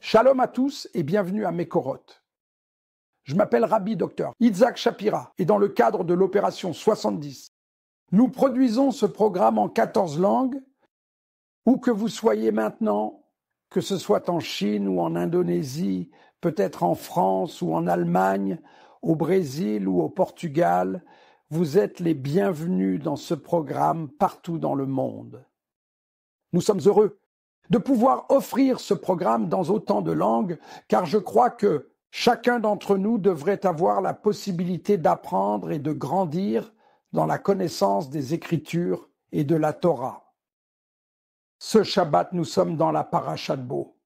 Shalom à tous et bienvenue à Mekorot. Je m'appelle Rabbi Dr Itzhak Shapira et dans le cadre de l'opération 70, nous produisons ce programme en 14 langues, où que vous soyez maintenant, que ce soit en Chine ou en Indonésie, peut-être en France ou en Allemagne, au Brésil ou au Portugal, vous êtes les bienvenus dans ce programme partout dans le monde. Nous sommes heureux de pouvoir offrir ce programme dans autant de langues, car je crois que chacun d'entre nous devrait avoir la possibilité d'apprendre et de grandir dans la connaissance des Écritures et de la Torah. Ce Shabbat, nous sommes dans la Parashat Bo.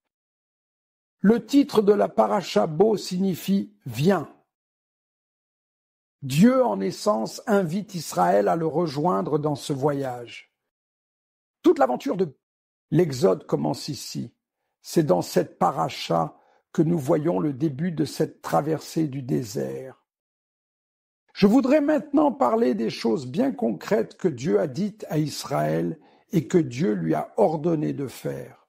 Le titre de la Parashat Bo signifie « Viens ». Dieu, en essence, invite Israël à le rejoindre dans ce voyage. Toute l'aventure de l'Exode commence ici. C'est dans cette paracha que nous voyons le début de cette traversée du désert. Je voudrais maintenant parler des choses bien concrètes que Dieu a dites à Israël et que Dieu lui a ordonné de faire.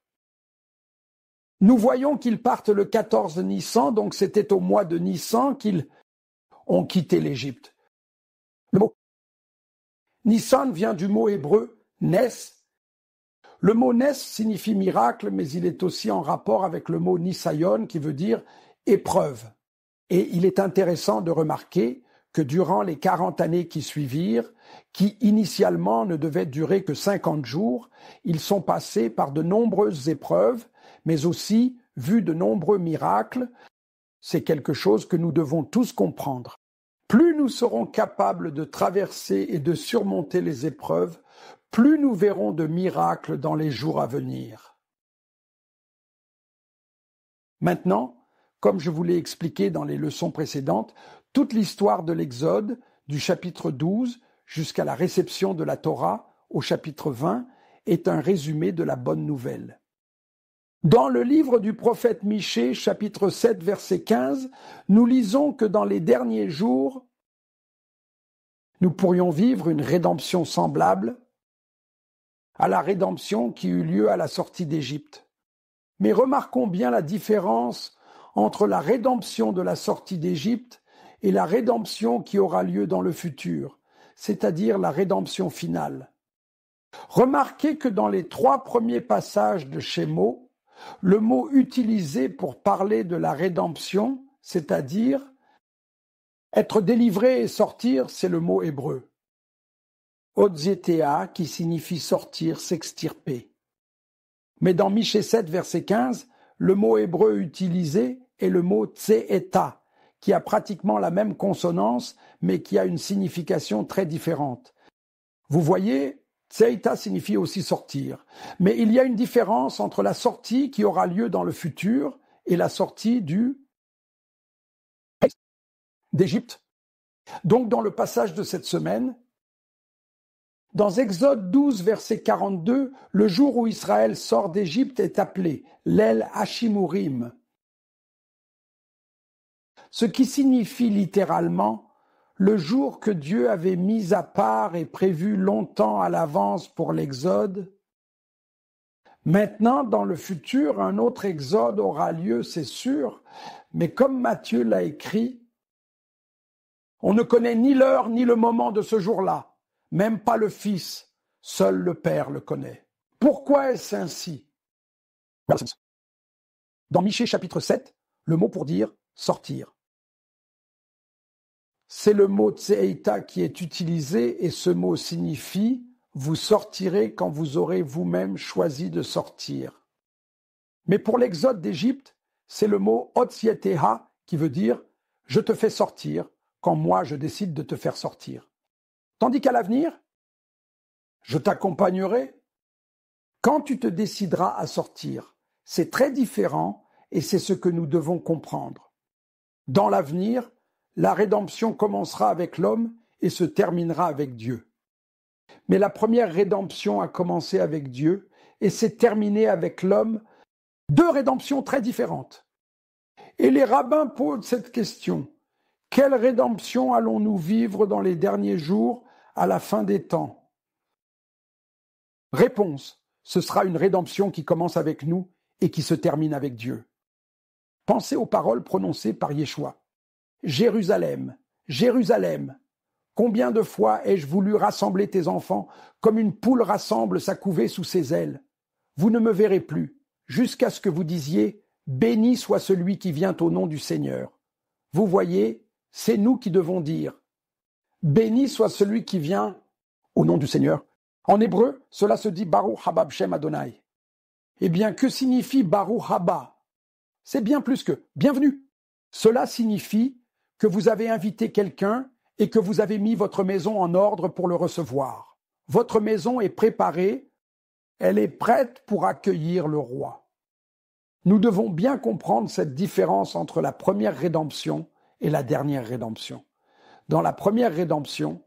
Nous voyons qu'ils partent le 14 Nissan, donc c'était au mois de Nissan qu'ils ont quitté l'Égypte. Le mot Nissan vient du mot hébreu Nes. Le mot Nes signifie miracle, mais il est aussi en rapport avec le mot Nisayon qui veut dire épreuve. Et il est intéressant de remarquer que durant les 40 années qui suivirent, qui initialement ne devaient durer que 50 jours, ils sont passés par de nombreuses épreuves, mais aussi vu de nombreux miracles. C'est quelque chose que nous devons tous comprendre. Plus nous serons capables de traverser et de surmonter les épreuves, plus nous verrons de miracles dans les jours à venir. Maintenant, comme je vous l'ai expliqué dans les leçons précédentes, toute l'histoire de l'Exode, du chapitre 12 jusqu'à la réception de la Torah au chapitre 20, est un résumé de la bonne nouvelle. Dans le livre du prophète Michée, chapitre 7, verset 15, nous lisons que dans les derniers jours, nous pourrions vivre une rédemption semblable à la rédemption qui eut lieu à la sortie d'Égypte. Mais remarquons bien la différence entre la rédemption de la sortie d'Égypte et la rédemption qui aura lieu dans le futur, c'est-à-dire la rédemption finale. Remarquez que dans les 3 premiers passages de Shemo, le mot utilisé pour parler de la rédemption, c'est-à-dire être délivré et sortir, c'est le mot hébreu. Odzietea, qui signifie sortir, s'extirper. Mais dans Michée 7, verset 15, le mot hébreu utilisé est le mot tseeta, qui a pratiquement la même consonance, mais qui a une signification très différente. Vous voyez, tseeta signifie aussi sortir. Mais il y a une différence entre la sortie qui aura lieu dans le futur et la sortie d'Égypte. Donc, dans le passage de cette semaine, dans Exode 12, verset 42, le jour où Israël sort d'Égypte est appelé l'El Hashimurim, ce qui signifie littéralement le jour que Dieu avait mis à part et prévu longtemps à l'avance pour l'Exode. Maintenant, dans le futur, un autre Exode aura lieu, c'est sûr, mais comme Matthieu l'a écrit, on ne connaît ni l'heure ni le moment de ce jour-là. Même pas le Fils, seul le Père le connaît. Pourquoi est-ce ainsi? Dans Michée chapitre 7, le mot pour dire « sortir ». C'est le mot « tseita » qui est utilisé et ce mot signifie « vous sortirez quand vous aurez vous-même choisi de sortir ». Mais pour l'exode d'Égypte, c'est le mot « otsieteha » qui veut dire « je te fais sortir quand moi je décide de te faire sortir ». Tandis qu'à l'avenir, je t'accompagnerai quand tu te décideras à sortir. C'est très différent et c'est ce que nous devons comprendre. Dans l'avenir, la rédemption commencera avec l'homme et se terminera avec Dieu. Mais la première rédemption a commencé avec Dieu et s'est terminée avec l'homme, 2 rédemptions très différentes. Et les rabbins posent cette question. Quelle rédemption allons-nous vivre dans les derniers jours à la fin des temps? Réponse, ce sera une rédemption qui commence avec nous et qui se termine avec Dieu. Pensez aux paroles prononcées par Yeshua. Jérusalem, Jérusalem, combien de fois ai-je voulu rassembler tes enfants comme une poule rassemble sa couvée sous ses ailes? Vous ne me verrez plus, jusqu'à ce que vous disiez « Béni soit celui qui vient au nom du Seigneur ». Vous voyez, c'est nous qui devons dire « Béni soit celui qui vient au nom du Seigneur ». En hébreu, cela se dit « Baruch haba b'shem Adonai ». Eh bien, que signifie « Baruch haba » ? C'est bien plus que « bienvenue ». Cela signifie que vous avez invité quelqu'un et que vous avez mis votre maison en ordre pour le recevoir. Votre maison est préparée, elle est prête pour accueillir le roi. Nous devons bien comprendre cette différence entre la première rédemption et la dernière rédemption. Dans la première rédemption,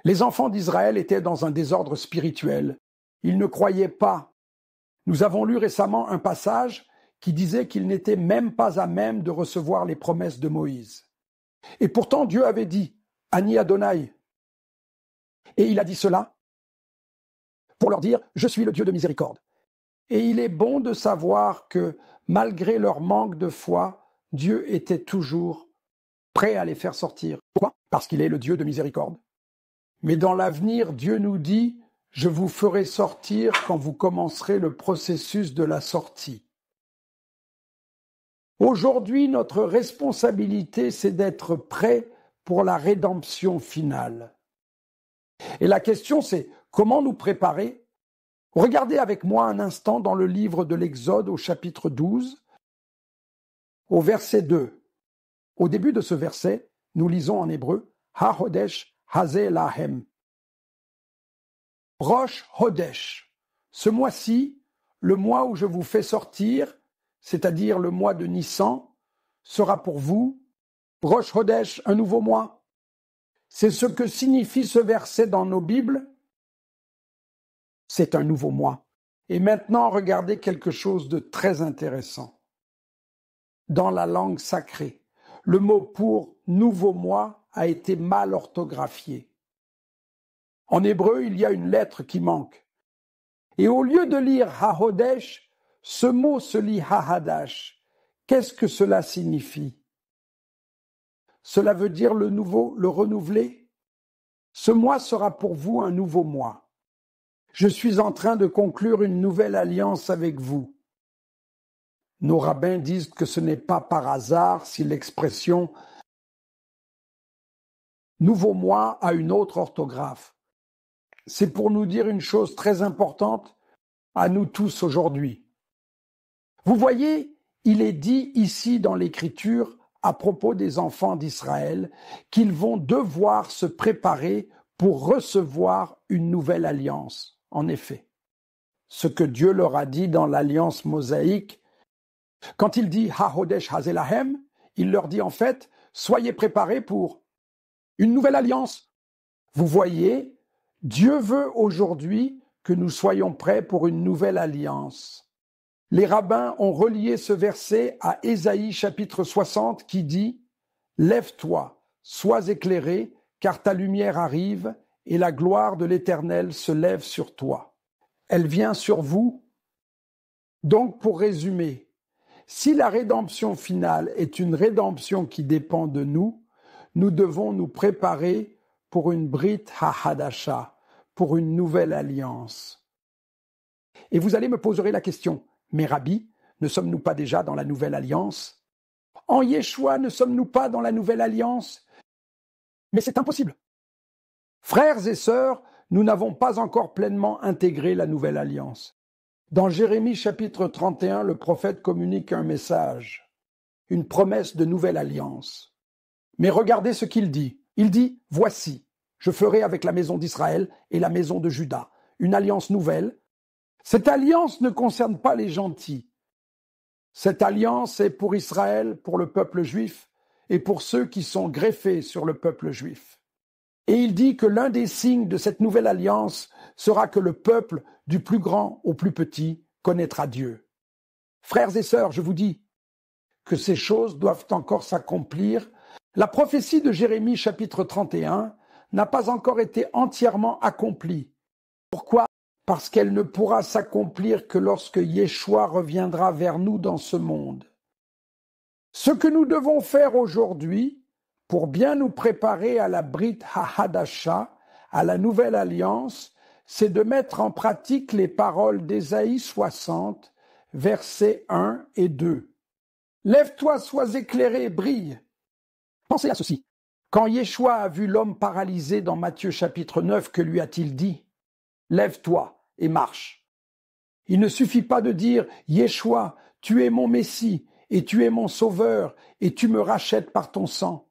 les enfants d'Israël étaient dans un désordre spirituel. Ils ne croyaient pas. Nous avons lu récemment un passage qui disait qu'ils n'étaient même pas à même de recevoir les promesses de Moïse. Et pourtant, Dieu avait dit « Ani Adonai ». Et il a dit cela pour leur dire « Je suis le Dieu de miséricorde ». Et il est bon de savoir que, malgré leur manque de foi, Dieu était toujours prêt à les faire sortir. Pourquoi ? Parce qu'il est le Dieu de miséricorde. Mais dans l'avenir, Dieu nous dit « Je vous ferai sortir quand vous commencerez le processus de la sortie ». Aujourd'hui, notre responsabilité, c'est d'être prêt pour la rédemption finale. Et la question, c'est comment nous préparer ? Regardez avec moi un instant dans le livre de l'Exode au chapitre 12, au verset 2. Au début de ce verset, nous lisons en hébreu « Ha-Hodesh Hazeh Lahem ». Rosh Hodesh. Ce mois-ci, le mois où je vous fais sortir, c'est-à-dire le mois de Nissan, sera pour vous, Rosh Hodesh, un nouveau mois. C'est ce que signifie ce verset dans nos Bibles. C'est un nouveau mois. Et maintenant, regardez quelque chose de très intéressant. Dans la langue sacrée, le mot pour nouveau mois a été mal orthographié. En hébreu, il y a une lettre qui manque. Et au lieu de lire Ha-Hodesh, ce mot se lit Ha-Hadash. Qu'est-ce que cela signifie? Cela veut dire le nouveau, le renouvelé. Ce mois sera pour vous un nouveau mois. Je suis en train de conclure une nouvelle alliance avec vous. Nos rabbins disent que ce n'est pas par hasard si l'expression nouveau mois a une autre orthographe. C'est pour nous dire une chose très importante à nous tous aujourd'hui. Vous voyez, il est dit ici dans l'Écriture à propos des enfants d'Israël qu'ils vont devoir se préparer pour recevoir une nouvelle alliance. En effet, ce que Dieu leur a dit dans l'alliance mosaïque, quand il dit « Ha-Hodesh Hazeh Lahem », il leur dit en fait « Soyez préparés pour une nouvelle alliance ». Vous voyez, Dieu veut aujourd'hui que nous soyons prêts pour une nouvelle alliance. Les rabbins ont relié ce verset à Ésaïe chapitre 60 qui dit « Lève-toi, sois éclairé, car ta lumière arrive et la gloire de l'Éternel se lève sur toi. » Elle vient sur vous. Donc, pour résumer, si la rédemption finale est une rédemption qui dépend de nous, nous devons nous préparer pour une Brit HaHadasha, pour une nouvelle alliance. Et vous allez me poser la question, mais Rabbi, ne sommes-nous pas déjà dans la nouvelle alliance? En Yeshua, ne sommes-nous pas dans la nouvelle alliance? Mais c'est impossible. Frères et sœurs, nous n'avons pas encore pleinement intégré la nouvelle alliance. Dans Jérémie chapitre 31, le prophète communique un message, une promesse de nouvelle alliance. Mais regardez ce qu'il dit. Il dit « Voici, je ferai avec la maison d'Israël et la maison de Juda une alliance nouvelle. Cette alliance ne concerne pas les gentils. Cette alliance est pour Israël, pour le peuple juif et pour ceux qui sont greffés sur le peuple juif. Et il dit que l'un des signes de cette nouvelle alliance sera que le peuple, du plus grand au plus petit, connaîtra Dieu. Frères et sœurs, je vous dis que ces choses doivent encore s'accomplir. La prophétie de Jérémie chapitre 31 n'a pas encore été entièrement accomplie. Pourquoi ? Parce qu'elle ne pourra s'accomplir que lorsque Yeshua reviendra vers nous dans ce monde. Ce que nous devons faire aujourd'hui pour bien nous préparer à la Brit HaHadasha, à la nouvelle alliance, c'est de mettre en pratique les paroles d'Ésaïe 60, versets 1 et 2. Lève-toi, sois éclairé, brille. Pensez à ceci. Quand Yeshua a vu l'homme paralysé dans Matthieu chapitre 9, que lui a-t-il dit? Lève-toi et marche. Il ne suffit pas de dire Yeshua, tu es mon Messie et tu es mon Sauveur et tu me rachètes par ton sang.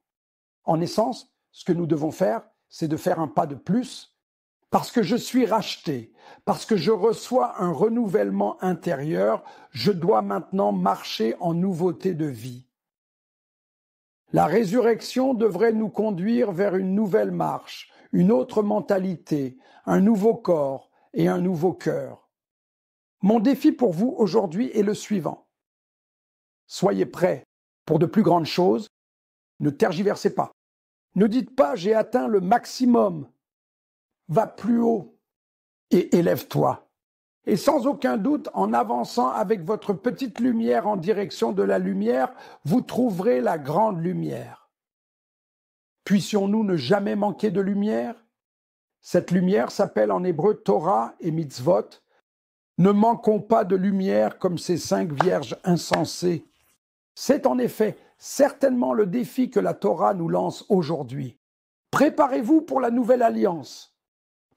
En essence, ce que nous devons faire, c'est de faire un pas de plus, parce que je suis racheté, parce que je reçois un renouvellement intérieur, je dois maintenant marcher en nouveauté de vie. La résurrection devrait nous conduire vers une nouvelle marche, une autre mentalité, un nouveau corps et un nouveau cœur. Mon défi pour vous aujourd'hui est le suivant. Soyez prêts pour de plus grandes choses, ne tergiversez pas. Ne dites pas « j'ai atteint le maximum ». Va plus haut et élève-toi. Et sans aucun doute, en avançant avec votre petite lumière en direction de la lumière, vous trouverez la grande lumière. Puissions-nous ne jamais manquer de lumière? Cette lumière s'appelle en hébreu Torah et Mitzvot. Ne manquons pas de lumière comme ces 5 vierges insensées. C'est en effet certainement le défi que la Torah nous lance aujourd'hui. Préparez-vous pour la nouvelle alliance.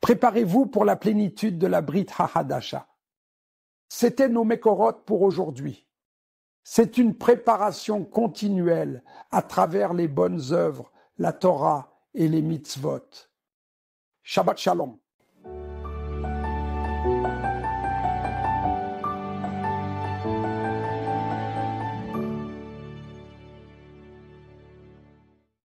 Préparez-vous pour la plénitude de la Brit HaHadasha. C'était nos Mekorot pour aujourd'hui. C'est une préparation continuelle à travers les bonnes œuvres, la Torah et les mitzvot. Shabbat Shalom.